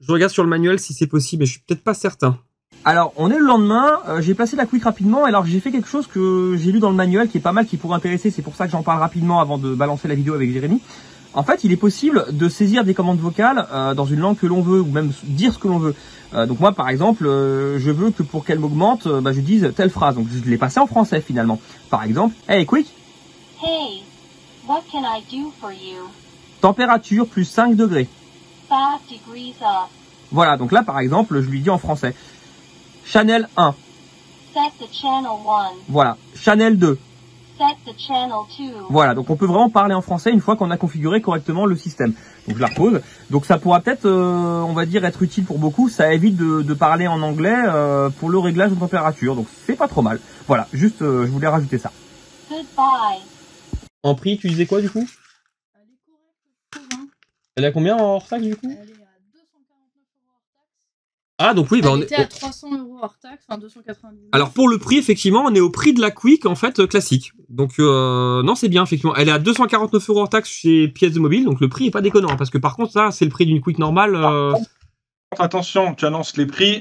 Je regarde sur le manuel si c'est possible, mais je suis peut-être pas certain. Alors, on est le lendemain, j'ai placé la quick rapidement, alors j'ai fait quelque chose que j'ai lu dans le manuel qui est pas mal, qui pourrait intéresser, c'est pour ça que j'en parle rapidement avant de balancer la vidéo avec Jérémy. En fait, il est possible de saisir des commandes vocales dans une langue que l'on veut, ou même dire ce que l'on veut. Donc moi, par exemple, je veux que pour qu'elle m'augmente, je dise telle phrase. Donc je l'ai passé en français finalement. Par exemple, hey quick. Hey, what can I do for you? Température plus 5 degrés. 5 degrees up. Voilà, donc là par exemple, je lui dis en français. Channel 1. Set the channel 1. Voilà, Channel 2. Set the channel 2. Voilà, donc on peut vraiment parler en français une fois qu'on a configuré correctement le système. Donc je la repose. Donc ça pourra peut-être, on va dire, être utile pour beaucoup. Ça évite de parler en anglais pour le réglage de température. Donc c'est pas trop mal. Voilà, juste je voulais rajouter ça. Goodbye. En prix, tu disais quoi du coup? Elle est correcte, hein. Elle a combien en hors taxe du coup? Elle est à 249 € hors taxe. Ah donc oui, Elle était à 300 € hors taxe, enfin 290. Alors pour le prix, effectivement, on est au prix de la Quick en fait classique. Donc non, c'est bien effectivement. Elle est à 249 € hors taxe chez Pièces de Mobile, donc le prix est pas déconnant parce que par contre ça c'est le prix d'une Quick normale. Attention, tu annonces les prix,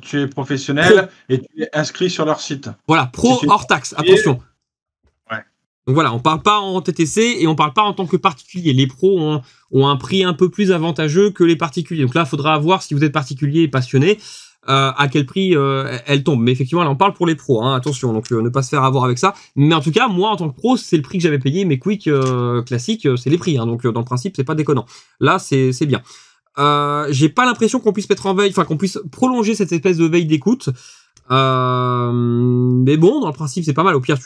tu es professionnel et tu es inscrit sur leur site. Voilà, pro Si hors taxe, attention. Ouais. Donc voilà, on parle pas en TTC et on parle pas en tant que particulier. Les pros ont un prix un peu plus avantageux que les particuliers. Donc là, il faudra voir si vous êtes particulier et passionné. À quel prix elle tombe. Mais effectivement, là, on parle pour les pros, hein, attention, donc ne pas se faire avoir avec ça. Mais en tout cas, moi, en tant que pro, c'est le prix que j'avais payé. Mes Quick classiques, c'est les prix. Hein, donc dans le principe, c'est pas déconnant. Là, c'est bien. J'ai pas l'impression qu'on puisse mettre en veille, enfin qu'on puisse prolonger cette espèce de veille d'écoute. Mais bon, dans le principe, c'est pas mal. Au pire,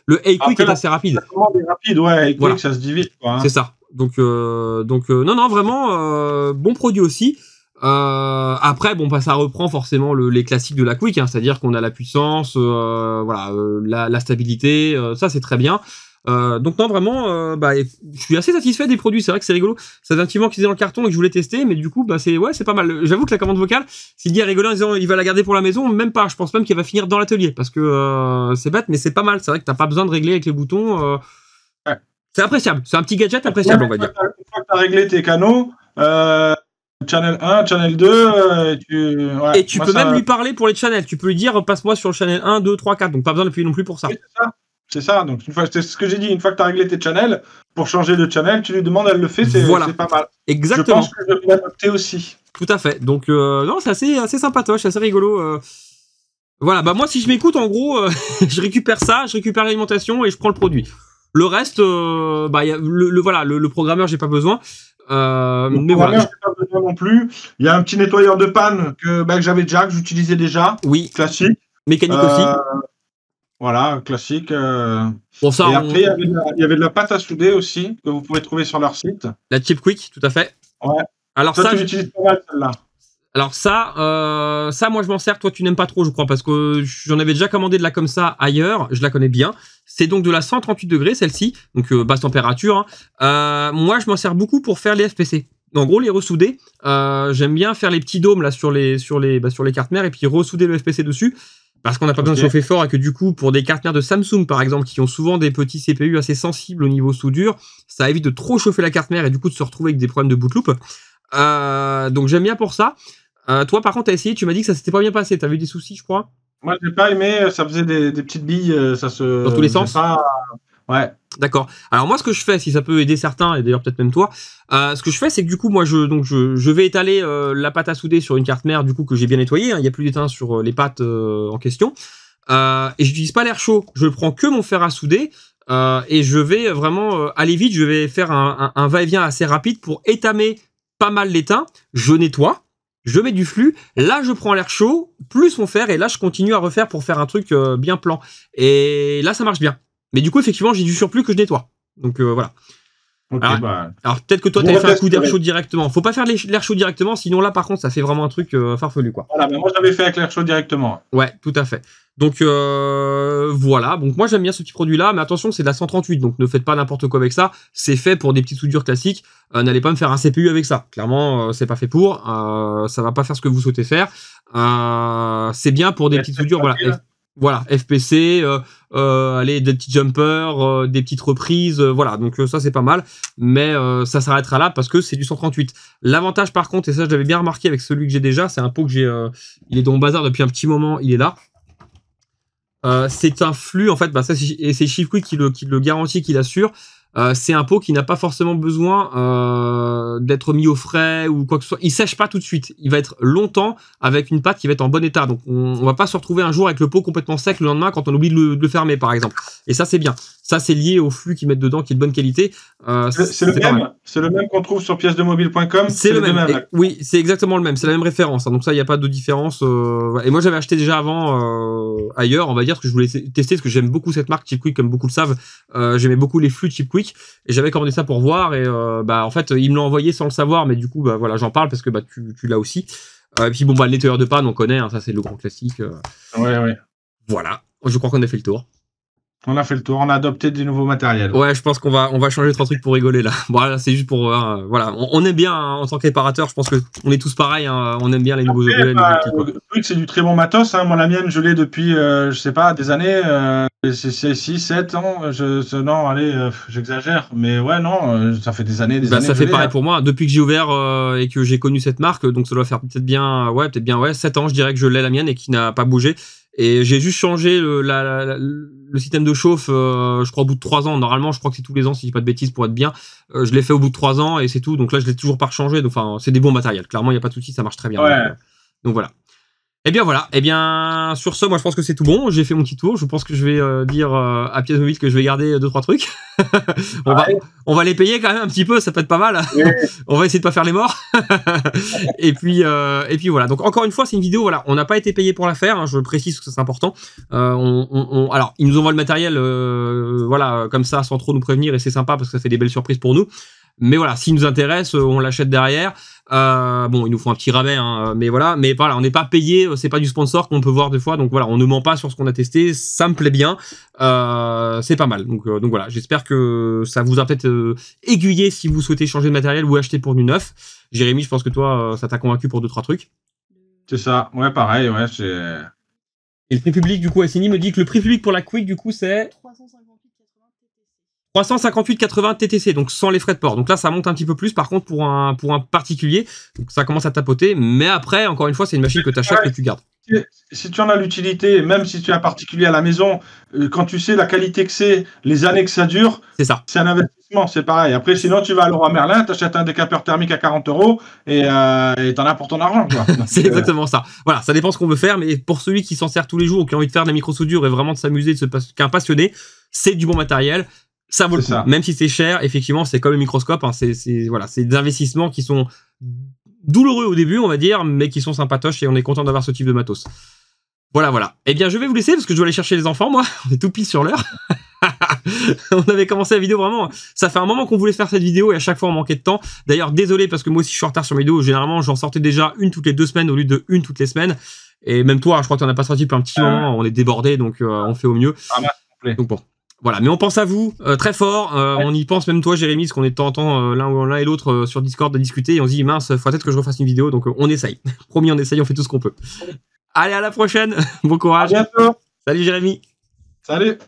le Hey Quick est assez rapide. La commande est rapide, ouais. Hey Quick, Voilà. ça se dit vite, quoi. Hein. C'est ça. Donc non, vraiment bon produit aussi. Après, bon, ça reprend forcément les classiques de la Quick, hein, c'est-à-dire qu'on a la puissance, voilà, la stabilité, ça c'est très bien. Donc non, vraiment, je suis assez satisfait des produits. C'est vrai que c'est rigolo. Ça fait un petit moment qu'ils étaient dans le carton et que je voulais tester, mais du coup, c'est pas mal. J'avoue que la commande vocale, s'il dit à rigoler en disant il va la garder pour la maison, même pas. Je pense même qu'elle va finir dans l'atelier parce que c'est bête, mais c'est pas mal. C'est vrai que t'as pas besoin de régler avec les boutons. Ouais. C'est appréciable. C'est un petit gadget appréciable, on va dire. Une fois que tu as réglé tes canaux, Channel 1, Channel 2, et tu peux même lui parler pour les channels. Tu peux lui dire passe-moi sur le channel 1, 2, 3, 4. Donc pas besoin d'appuyer non plus pour ça. Oui, c'est ça. Donc c'est ce que j'ai dit. Une fois que tu as réglé tes channels, pour changer de channel, tu lui demandes, elle le fait, c'est pas mal. Exactement. Je pense que je vais l'adopter aussi. Tout à fait. Donc non, c'est assez sympatoche, assez rigolo. Voilà, moi si je m'écoute, en gros, je récupère ça, je récupère l'alimentation et je prends le produit. Le reste, le programmeur, j'ai pas besoin. Mais voilà. Pas besoin non plus. Il y a un petit nettoyeur de panne que j'avais déjà, que j'utilisais déjà. Oui. Classique. Mécanique aussi. Voilà, classique. Bon, ça, et après, il y avait de la pâte à souder aussi, que vous pouvez trouver sur leur site. La Chip Quick, tout à fait. Ouais. Alors toi, ça, tu l'utilises pas mal, celle-là. Alors ça, moi je m'en sers. Toi, tu n'aimes pas trop, je crois, parce que j'en avais déjà commandé de la comme ça ailleurs. Je la connais bien. C'est donc de la 138 degrés, celle-ci, donc basse température. Hein. Moi, je m'en sers beaucoup pour faire les FPC. En gros, les ressouder. J'aime bien faire les petits dômes là sur les cartes mères et puis ressouder le FPC dessus. Parce qu'on n'a pas besoin de chauffer fort et que du coup, pour des cartes mères de Samsung par exemple, qui ont souvent des petits CPU assez sensibles au niveau soudure, ça évite de trop chauffer la carte mère et du coup de se retrouver avec des problèmes de bootloop. Donc j'aime bien pour ça. Toi par contre t'as essayé, tu m'as dit que ça s'était pas bien passé, t'avais eu des soucis je crois. Moi j'ai pas aimé, ça faisait des petites billes, ça se... Dans tous les sens. Ouais. D'accord. Alors moi ce que je fais, si ça peut aider certains, et d'ailleurs peut-être même toi, ce que je fais c'est que du coup moi je vais étaler la pâte à souder sur une carte mère du coup que j'ai bien nettoyée, hein, il n'y a plus d'étain sur les pâtes en question. Et j'utilise pas l'air chaud, je prends que mon fer à souder. Et je vais vraiment aller vite, je vais faire un va-et-vient assez rapide pour étamer pas mal l'étain, je nettoie, je mets du flux, là je prends l'air chaud, plus mon fer, et là je continue à refaire pour faire un truc bien plan. Et là ça marche bien. Mais du coup effectivement j'ai du surplus que je nettoie. Donc voilà. Ok, bah. Alors peut-être que toi, Je t'avais fait un reteste, coup d'air ouais. chaud directement. Faut pas faire l'air chaud directement, sinon là, par contre, ça fait vraiment un truc farfelu, quoi. Voilà, mais moi j'avais fait avec l'air chaud directement. Ouais, tout à fait. Donc voilà, donc moi j'aime bien ce petit produit-là, mais attention, c'est de la 138, donc ne faites pas n'importe quoi avec ça. C'est fait pour des petites soudures classiques. N'allez pas me faire un CPU avec ça. Clairement, c'est pas fait pour. Ça va pas faire ce que vous souhaitez faire. C'est bien pour des petites soudures, voilà. Voilà, FPC, allez, des petits jumpers, des petites reprises, voilà. Donc ça c'est pas mal, mais ça s'arrêtera là parce que c'est du 138. L'avantage par contre, et ça je l'avais bien remarqué avec celui que j'ai déjà, c'est un pot que j'ai, il est dans mon bazar depuis un petit moment, il est là. C'est un flux en fait, bah ça c'est Chief-Quick qui le garantit, qui l'assure. C'est un pot qui n'a pas forcément besoin d'être mis au frais ou quoi que ce soit. Il sèche pas tout de suite. Il va être longtemps avec une pâte qui va être en bon état. Donc on va pas se retrouver un jour avec le pot complètement sec le lendemain quand on oublie de le fermer par exemple. Et ça c'est bien. Ça c'est lié au flux qu'ils mettent dedans qui est de bonne qualité. C'est le même qu'on trouve sur piècesdemobile.com. C'est le même. Oui, c'est exactement le même. C'est la même référence. Donc ça, il n'y a pas de différence. Et moi, j'avais acheté déjà avant ailleurs, on va dire, parce que je voulais tester, parce que j'aime beaucoup cette marque Chief-Quick, comme beaucoup le savent. J'aimais beaucoup les flux Chief-Quick, et j'avais commandé ça pour voir. Et bah en fait, ils me l'ont envoyé sans le savoir, mais du coup, bah voilà, j'en parle parce que bah tu l'as aussi. Et puis bon, bah le nettoyeur de panne, on connaît. Hein, ça, c'est le grand classique. Ouais. Voilà. Je crois qu'on a fait le tour. On a fait le tour, on a adopté des nouveaux matériels. Ouais, je pense qu'on va changer 3 trucs pour rigoler là. Bon, là, c'est juste pour voilà, on aime bien hein, en tant que réparateur. Je pense que on est tous pareils. Hein, on aime bien les nouveaux objets. C'est du très bon matos. Hein. Moi, la mienne, je l'ai depuis, je sais pas, des années. C'est 6, 7 ans. Non, allez, j'exagère. Mais ouais, non, ça fait des années. Ça fait pareil pour moi. Depuis que j'ai ouvert et que j'ai connu cette marque, donc ça doit faire peut-être bien 7 ans, je dirais que je l'ai la mienne et qui n'a pas bougé. Et j'ai juste changé le système de chauffe, je crois au bout de 3 ans. Normalement, je crois que c'est tous les ans, si je dis pas de bêtises, pour être bien. Je l'ai fait au bout de 3 ans et c'est tout. Donc là, je l'ai toujours pas rechangé. Donc, enfin, c'est des bons matériels. Clairement, il n'y a pas de souci, ça marche très bien. Ouais. Donc voilà. Eh bien voilà. Eh bien sur ce, moi je pense que c'est tout bon. J'ai fait mon petit tour. Je pense que je vais dire à Pièces Mobiles que je vais garder 2-3 trucs. on va les payer quand même un petit peu. Ça peut être pas mal. Ouais. On va essayer de pas faire les morts. et puis voilà. Donc encore une fois, c'est une vidéo. Voilà, on n'a pas été payé pour la faire. Hein, je précise que c'est important. Alors ils nous envoient le matériel, voilà, comme ça, sans trop nous prévenir et c'est sympa parce que ça fait des belles surprises pour nous. Mais voilà, s'il nous intéresse, on l'achète derrière. Bon, ils nous font un petit rabais, hein, mais voilà. Mais voilà, on n'est pas payé, c'est pas du sponsor qu'on peut voir des fois. Donc voilà, on ne ment pas sur ce qu'on a testé. Ça me plaît bien, c'est pas mal. Donc voilà, j'espère que ça vous a peut-être aiguillé si vous souhaitez changer de matériel ou acheter pour du neuf. Jérémy, je pense que toi, ça t'a convaincu pour 2-3 trucs. C'est ça, ouais, pareil, ouais. Et le prix public, du coup, Assini me dit que le prix public pour la Quick, du coup, c'est 358,80 TTC, donc sans les frais de port. Donc là, ça monte un petit peu plus, par contre, pour un particulier. Donc ça commence à tapoter. Mais après, encore une fois, c'est une machine que tu achètes, que tu gardes. Si tu en as l'utilité, même si tu es un particulier à la maison, quand tu sais la qualité que c'est, les années que ça dure, c'est ça. C'est un investissement, c'est pareil. Après, sinon, tu vas à Leroy Merlin, tu achètes un décapeur thermique à 40 € et t'en as pour ton argent. C'est exactement ça. Voilà, ça dépend ce qu'on veut faire, mais pour celui qui s'en sert tous les jours, qui a envie de faire de la micro-soudure et vraiment de s'amuser, qui est un passionné, c'est du bon matériel. Ça vaut le coup. Même si c'est cher, effectivement, c'est comme le microscope. Hein, c'est des investissements qui sont douloureux au début, on va dire, mais qui sont sympatoches et on est content d'avoir ce type de matos. Voilà. Eh bien, je vais vous laisser parce que je dois aller chercher les enfants, moi. On est tout pile sur l'heure. On avait commencé la vidéo vraiment. Ça fait un moment qu'on voulait faire cette vidéo et à chaque fois on manquait de temps. D'ailleurs, désolé parce que moi aussi je suis en retard sur mes vidéos. Généralement, j'en sortais déjà une toutes les 2 semaines au lieu de une toutes les semaines. Et même toi, je crois que t'en as pas sorti depuis un petit moment. On est débordé, donc on fait au mieux. Donc bon. Voilà, mais on pense à vous très fort. On y pense même toi, Jérémy, parce qu'on est de temps en temps l'un et l'autre sur Discord à discuter et on se dit mince, faut peut-être que je refasse une vidéo. Donc on essaye. Promis, on essaye, on fait tout ce qu'on peut. Allez, à la prochaine. Bon courage. À bientôt. Salut Jérémy. Salut.